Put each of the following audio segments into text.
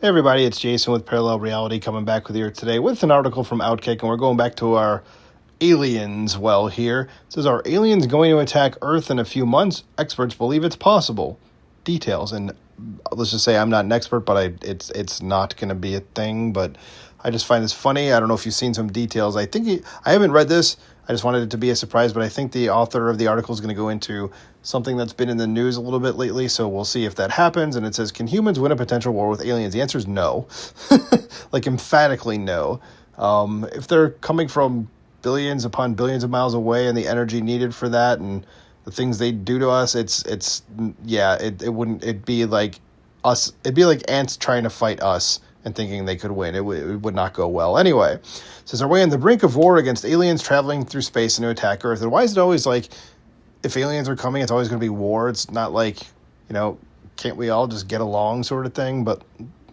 Hey everybody, it's Jason with Parallel Reality coming back with you today with an article from Outkick, and we're going back to our aliens well here. It says, are aliens going to attack Earth in a few months? Experts believe it's possible. Details, and let's just say I'm not an expert, but it's not going to be a thing, but I just find this funny. I don't know if you've seen some details. I haven't read this. I just wanted it to be a surprise, but I think the author of the article is going to go into something that's been in the news a little bit lately, so we'll see if that happens. And it says, can humans win a potential war with aliens? The answer is no. Like, emphatically no. If they're coming from billions upon billions of miles away and the energy needed for that and the things they do to us, it'd be like us. It'd be like ants trying to fight us and thinking they could win. It would not go well. Anyway, it says, are we on the brink of war against aliens traveling through space and to attack Earth? And why is it always like, if aliens are coming, it's always going to be war? It's not like, can't we all just get along sort of thing? But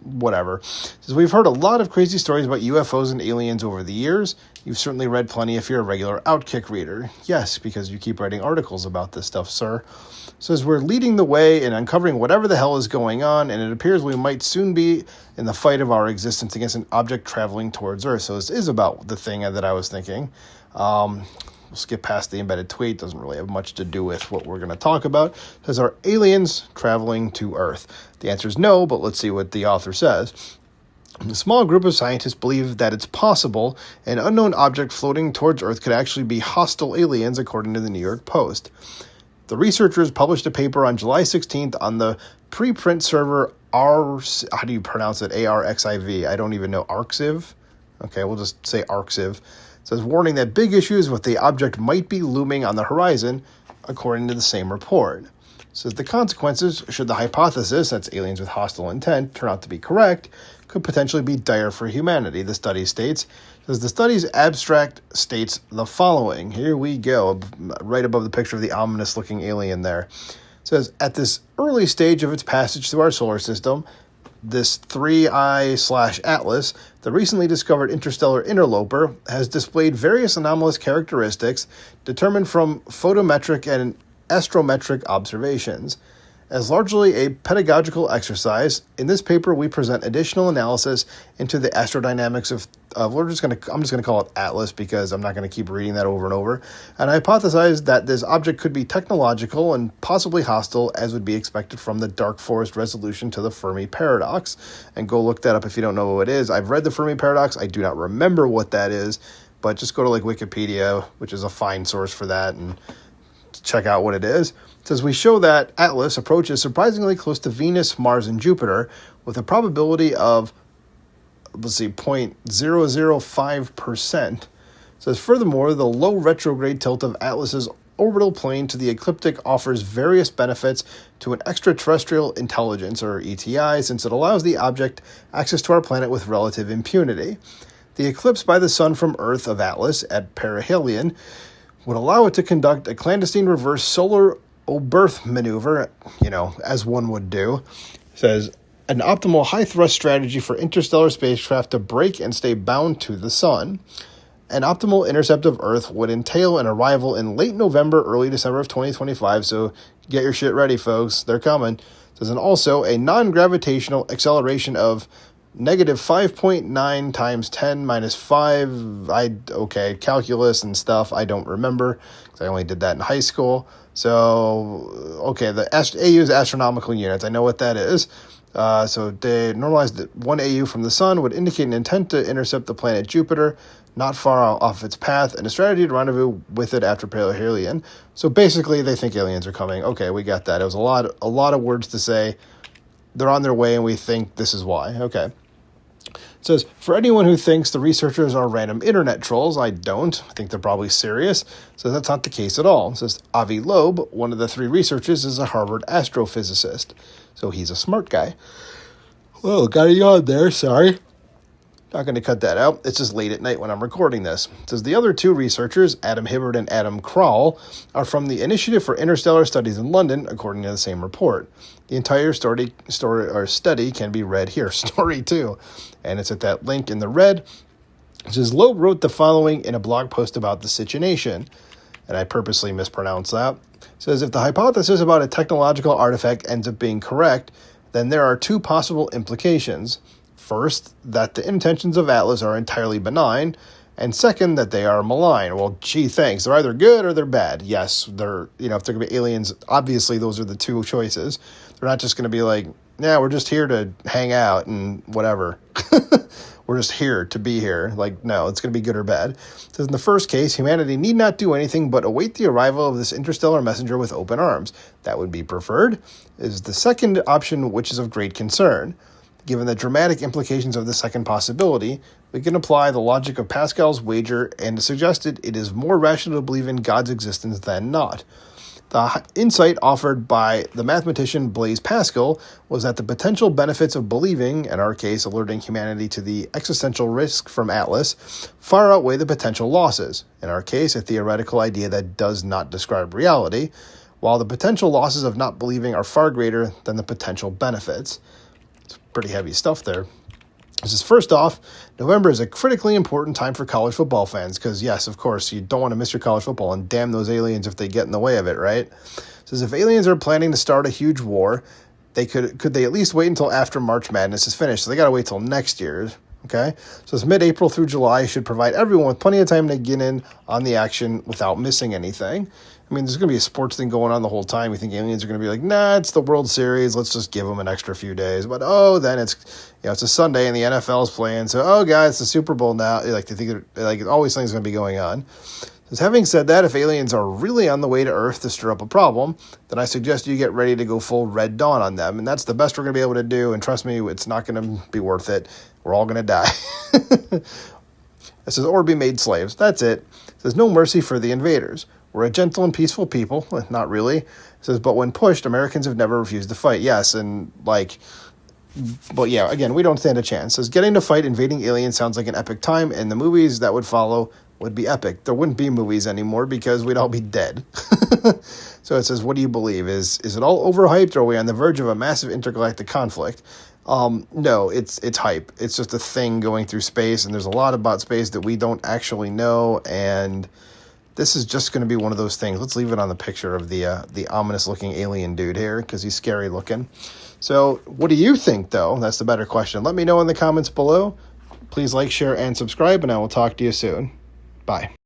whatever. It says, we've heard a lot of crazy stories about UFOs and aliens over the years. You've certainly read plenty if you're a regular Outkick reader. Yes, because you keep writing articles about this stuff, sir. It says, we're leading the way in uncovering whatever the hell is going on, and it appears we might soon be in the fight of our existence against an object traveling towards Earth. So this is about the thing that I was thinking. We'll skip past the embedded tweet. Doesn't really have much to do with what we're going to talk about. It says, are aliens traveling to Earth? The answer is no, but let's see what the author says. A small group of scientists believe that it's possible an unknown object floating towards Earth could actually be hostile aliens, according to the New York Post. The researchers published a paper on July 16th on the preprint server how do you pronounce it? ARXIV. I don't even know. Arxiv? Okay, we'll just say Arxiv. It says, warning that big issues with the object might be looming on the horizon, according to the same report. It says the consequences, should the hypothesis, that's aliens with hostile intent, turn out to be correct, could potentially be dire for humanity, the study states. It says the study's abstract states the following. Here we go, right above the picture of the ominous-looking alien there. It says, at this early stage of its passage through our solar system, this 3I/Atlas, the recently discovered interstellar interloper, has displayed various anomalous characteristics determined from photometric and astrometric observations. As largely a pedagogical exercise, in this paper we present additional analysis into the astrodynamics of I'm just going to call it Atlas because I'm not going to keep reading that over and over, and hypothesize that this object could be technological and possibly hostile, as would be expected from the dark forest resolution to the Fermi paradox. And go look that up if you don't know what it is. I've read the Fermi paradox. I do not remember what that is, but just go to Wikipedia, which is a fine source for that, and check out what it is. It says, we show that Atlas approaches surprisingly close to Venus, Mars, and Jupiter with a probability of, 0.005%. It says, furthermore, the low retrograde tilt of Atlas's orbital plane to the ecliptic offers various benefits to an extraterrestrial intelligence, or ETI, since it allows the object access to our planet with relative impunity. The eclipse by the sun from Earth of Atlas at perihelion would allow it to conduct a clandestine reverse solar birth maneuver, as one would do. It says, an optimal high-thrust strategy for interstellar spacecraft to break and stay bound to the sun. An optimal intercept of Earth would entail an arrival in late November, early December of 2025, so get your shit ready, folks. They're coming. It says, and also a non-gravitational acceleration of negative 5.9 times 10 minus 5, calculus and stuff, I don't remember, because I only did that in high school. So, the AU is astronomical units, I know what that is. So they normalized that 1 AU from the sun would indicate an intent to intercept the planet Jupiter, not far off its path, and a strategy to rendezvous with it after perihelion. So basically, they think aliens are coming. Okay, we got that. It was a lot of words to say. They're on their way, and we think this is why. Okay. It says, for anyone who thinks the researchers are random internet trolls, I don't. I think they're probably serious. So that's not the case at all. It says, Avi Loeb, one of the 3 researchers, is a Harvard astrophysicist. So he's a smart guy. Well, got a yawn there, sorry. Not going to cut that out. It's just late at night when I'm recording this. It says the other 2 researchers, Adam Hibbert and Adam Krall, are from the Initiative for Interstellar Studies in London, according to the same report. The entire study can be read here. Story 2. And it's at that link in the red. It says, Loeb wrote the following in a blog post about the situation. And I purposely mispronounced that. It says, if the hypothesis about a technological artifact ends up being correct, then there are 2 possible implications. First, that the intentions of Atlas are entirely benign, and second, that they are malign. Well, gee, thanks. They're either good or they're bad. Yes, they're, if they're going to be aliens, obviously those are the two choices. They're not just going to be like, yeah, we're just here to hang out and whatever. We're just here to be here. Like, no, it's going to be good or bad. It says, in the first case, humanity need not do anything but await the arrival of this interstellar messenger with open arms. That would be preferred. Is the second option, which is of great concern. Given the dramatic implications of the second possibility, we can apply the logic of Pascal's wager and suggested it is more rational to believe in God's existence than not. The insight offered by the mathematician Blaise Pascal was that the potential benefits of believing, in our case alerting humanity to the existential risk from Atlas, far outweigh the potential losses, in our case a theoretical idea that does not describe reality, while the potential losses of not believing are far greater than the potential benefits. It's pretty heavy stuff there. This is, first off, November is a critically important time for college football fans because, yes, of course, you don't want to miss your college football, and damn those aliens if they get in the way of it, right? It says if aliens are planning to start a huge war, could they at least wait until after March Madness is finished? So they got to wait till next year, okay? So it's mid-April through July should provide everyone with plenty of time to get in on the action without missing anything. I mean, there's going to be a sports thing going on the whole time. We think aliens are going to be like, nah, it's the World Series. Let's just give them an extra few days. But, then it's, it's a Sunday and the NFL is playing. So, guys, it's the Super Bowl now. Like, they think, always things are going to be going on. So, having said that, if aliens are really on the way to Earth to stir up a problem, then I suggest you get ready to go full Red Dawn on them. And that's the best we're going to be able to do. And trust me, it's not going to be worth it. We're all going to die. It says, or be made slaves. That's it. It says, no mercy for the invaders. We're a gentle and peaceful people. Not really. It says, but when pushed, Americans have never refused to fight. Yes, and but yeah, again, we don't stand a chance. It says, getting to fight invading aliens sounds like an epic time, and the movies that would follow would be epic. There wouldn't be movies anymore because we'd all be dead. So it says, what do you believe? Is it all overhyped, or are we on the verge of a massive intergalactic conflict? No, it's hype. It's just a thing going through space, and there's a lot about space that we don't actually know, and this is just going to be one of those things. Let's leave it on the picture of the ominous-looking alien dude here because he's scary-looking. So what do you think, though? That's the better question. Let me know in the comments below. Please like, share, and subscribe, and I will talk to you soon. Bye.